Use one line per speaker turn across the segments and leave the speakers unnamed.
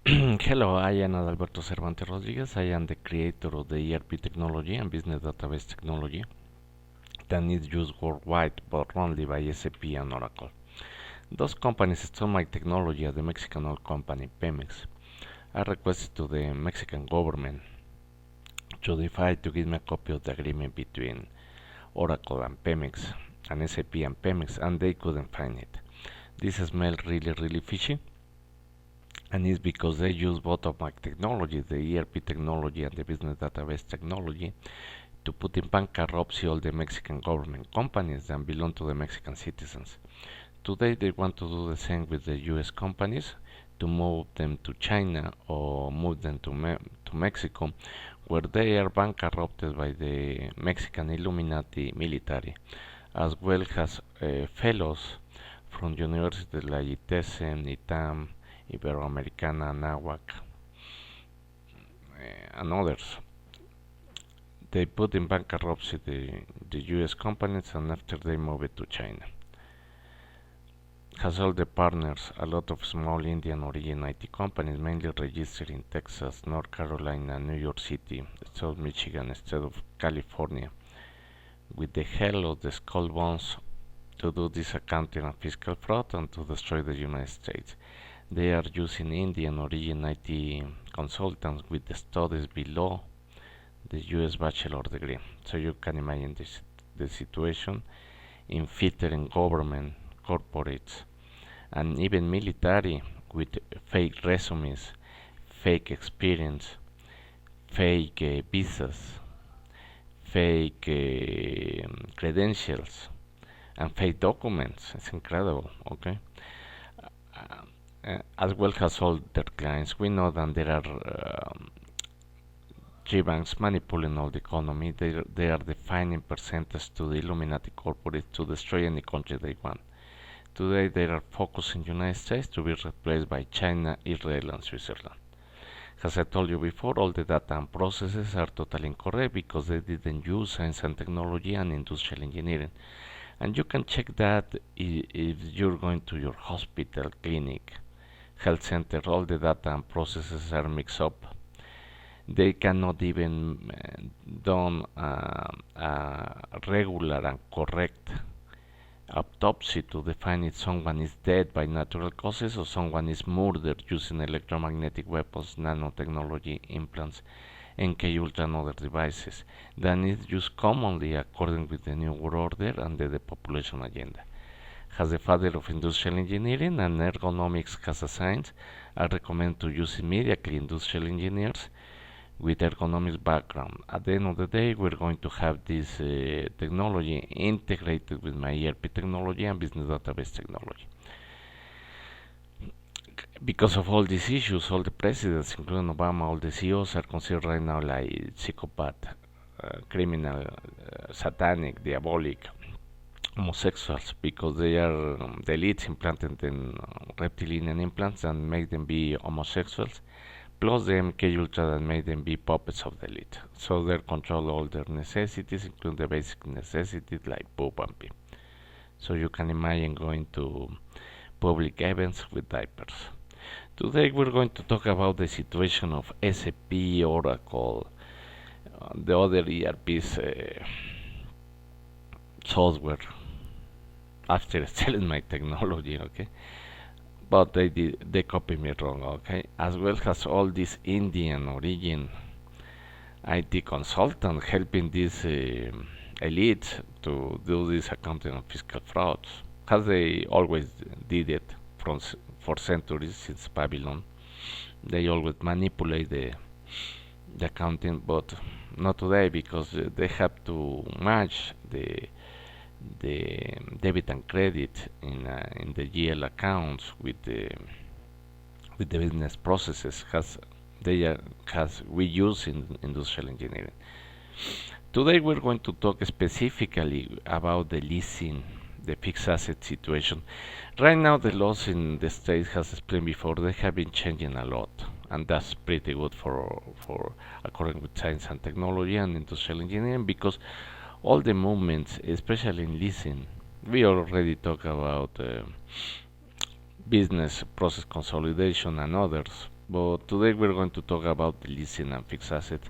Hello, I am Adalberto Cervantes Rodriguez. I am the creator of the ERP technology and business database technology that is used worldwide but only by SAP and Oracle. Those companies stole my technology at the Mexican oil company Pemex. I requested to the Mexican government to decide to give me a copy of the agreement between Oracle and Pemex and SAP and Pemex, and they couldn't find it. This smelled really fishy, and it's because they use both of my technology, the ERP technology and the business database technology, to put in bankruptcy all the Mexican government companies that belong to the Mexican citizens. Today they want to do the same with the US companies, to move them to China or move them to Mexico, where they are bankrupted by the Mexican Illuminati military, as well as fellows from universities like ITESEN, ITAM, Iberoamericana, Nahuac, and others. They put in bankruptcy the US companies, and after they move it to China. Has all the partners, a lot of small Indian origin IT companies, mainly registered in Texas, North Carolina, New York City, South Michigan, instead of California, with the help of the skull bones to do this accounting and fiscal fraud and to destroy the United States. They are using Indian origin IT consultants with the studies below the US bachelor degree. So you can imagine the situation in filtering government, corporates, and even military with fake resumes, fake experience, fake visas, fake credentials, and fake documents. It's incredible, okay? As well as all their clients. We know that there are G-banks manipulating all the economy. They are defining percentage to the Illuminati corporate to destroy any country they want. Today they are focusing United States to be replaced by China, Israel, and Switzerland. As I told you before, all the data and processes are totally incorrect because they didn't use science and technology and industrial engineering. And you can check that if you're going to your hospital, clinic, health center, all the data and processes are mixed up. They cannot even done a regular and correct autopsy to define if someone is dead by natural causes or someone is murdered using electromagnetic weapons, nanotechnology, implants, NK Ultra and other devices. That is used commonly according with the New World Order and the depopulation agenda. As the father of industrial engineering and ergonomics has a science, I recommend to use immediately industrial engineers with ergonomics background. At the end of the day, we're going to have this technology integrated with my ERP technology and business database technology. Because of all these issues, all the presidents, including Obama, all the CEOs are considered right now like psychopath, criminal, satanic, diabolic, homosexuals, because they are the elites implanted in reptilian implants and make them be homosexuals, plus the MK Ultra that made them be puppets of the elite. So they control all their necessities, including the basic necessities like poop and pee. So you can imagine going to public events with diapers. Today we're going to talk about the situation of SAP, Oracle, the other ERP's software after selling my technology, okay? But they copied me wrong, okay? As well as all this Indian origin IT consultant helping these elites to do this accounting and fiscal frauds, as they always did it for centuries since Babylon. They always manipulate the accounting, but not today because they have to match the debit and credit in the GL accounts with the business processes has we use in industrial engineering. Today we're going to talk specifically about the leasing, the fixed asset situation. Right now the laws in the States, as explained before, they have been changing a lot, and that's pretty good for according with science and technology and industrial engineering, because all the movements, especially in leasing, we already talked about business process consolidation and others, But today we're going to talk about the leasing and fixed asset.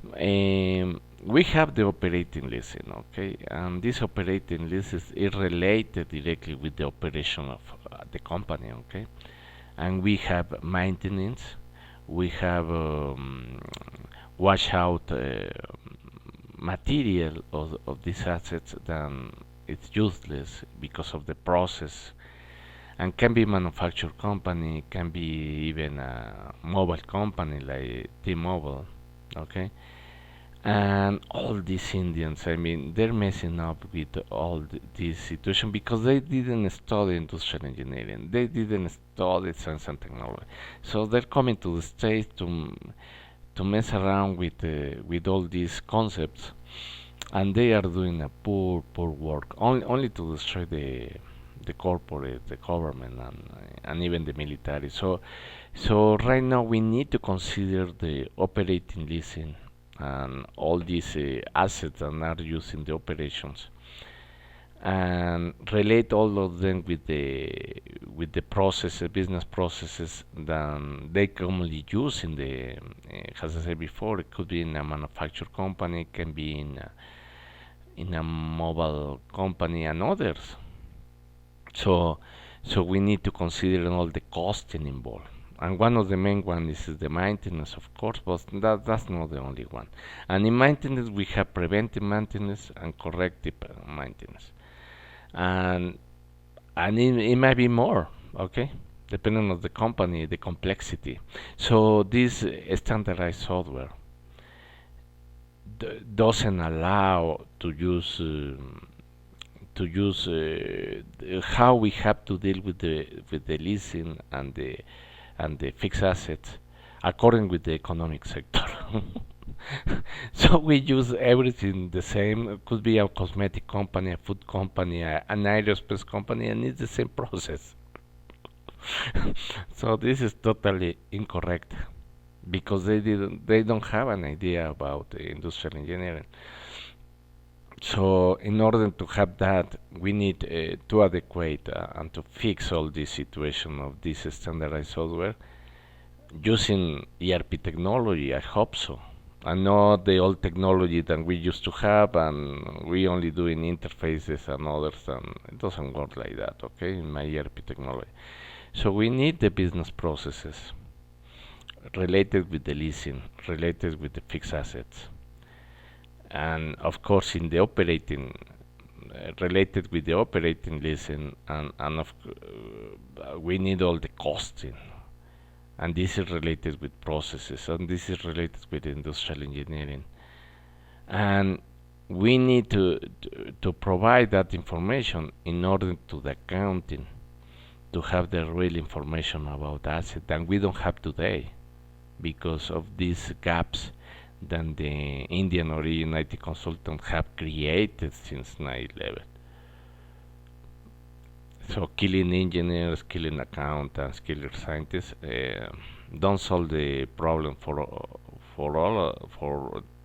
We have the operating leasing, okay, and this operating lease is related directly with the operation of the company, okay, and we have maintenance, we have wash out material of these assets, then it's useless because of the process, and can be manufactured company, can be even a mobile company like T-Mobile, okay, and all these Indians, I mean, they're messing up with all this situation because they didn't study industrial engineering, they didn't study science and technology, so they're coming to the States to mess around with all these concepts, and they are doing a poor work, only to destroy the corporate, the government, and even the military. So right now we need to consider the operating leasing and all these assets that are used in the operations, and relate all of them with the processes, business processes that they commonly use in the, as I said before, it could be in a manufacturing company, it can be in a mobile company and others. So, so we need to consider all the costing involved. And one of the main ones is the maintenance, of course, but that's not the only one. And in maintenance, we have preventive maintenance and corrective maintenance. And it might be more, okay, depending on the company, the complexity. So this standardized software doesn't allow to use how we have to deal with the leasing and the fixed assets according with the economic sector. So we use everything the same. It could be a cosmetic company, a food company, an aerospace company, and it's the same process. So this is totally incorrect because they don't have an idea about industrial engineering. So in order to have that, we need to adequate and to fix all this situation of this standardized software using ERP technology. I hope so, and not the old technology that we used to have, and we only doing interfaces and others, and it doesn't work like that. Okay, in my ERP technology. So we need the business processes related with the leasing, related with the fixed assets, and of course in the operating related with the operating leasing, and we need all the costing, and this is related with processes, and this is related with industrial engineering, and we need to provide that information in order to the accounting to have the real information about assets that we don't have today because of these gaps that the Indian originated consultants have created since 9/11. So killing engineers, killing accountants, killing scientists don't solve the problem for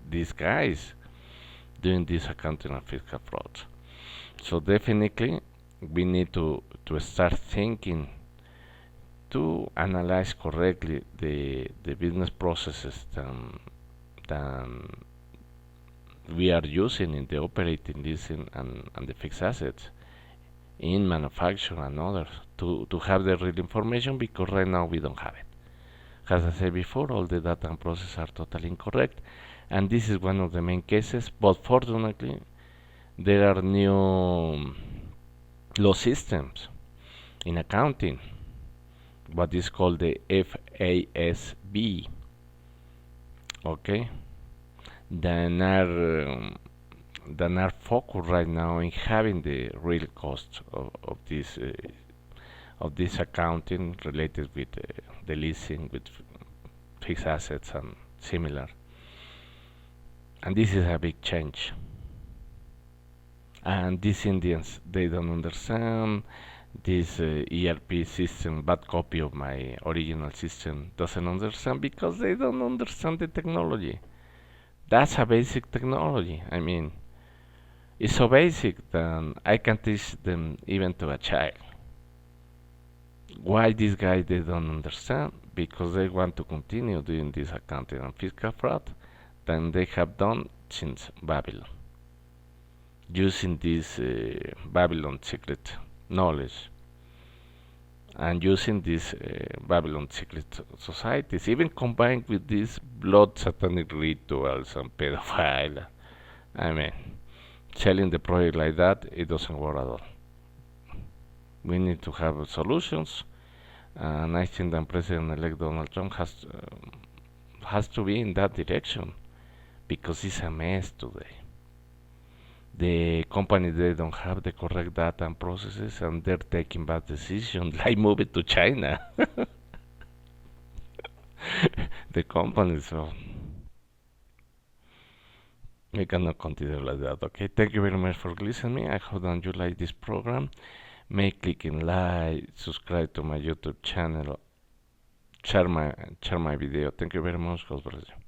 these guys doing this accounting and fiscal fraud. So definitely we need to start thinking to analyze correctly the business processes that we are using in the operating leasing and the fixed assets in manufacture and others to have the real information because right now we don't have it. As I said before, all the data and processes are totally incorrect, and this is one of the main cases, but fortunately there are new law systems in accounting, what is called the FASB, okay, that are focused right now in having the real cost of this accounting related with the leasing, with fixed assets and similar. And this is a big change. And these Indians, they don't understand this ERP system, bad copy of my original system doesn't understand because they don't understand the technology. That's a basic technology. I mean, it's so basic that I can teach them even to a child. Why these guys they don't understand? Because they want to continue doing this accounting and fiscal fraud than they have done since Babylon, using this Babylon secret knowledge and using these Babylon secret societies, even combined with these blood satanic rituals and pedophile. I mean, selling the project like that, it doesn't work at all. We need to have solutions, and I think that President-elect Donald Trump has to be in that direction because it's a mess today. The company they don't have the correct data and processes, and they're taking bad decisions, like move it to China. The company, so we cannot continue like that. Okay, thank you very much for listening. I hope that you like this program. May clicking like, subscribe to my YouTube channel, share my video. Thank you very much. God bless you.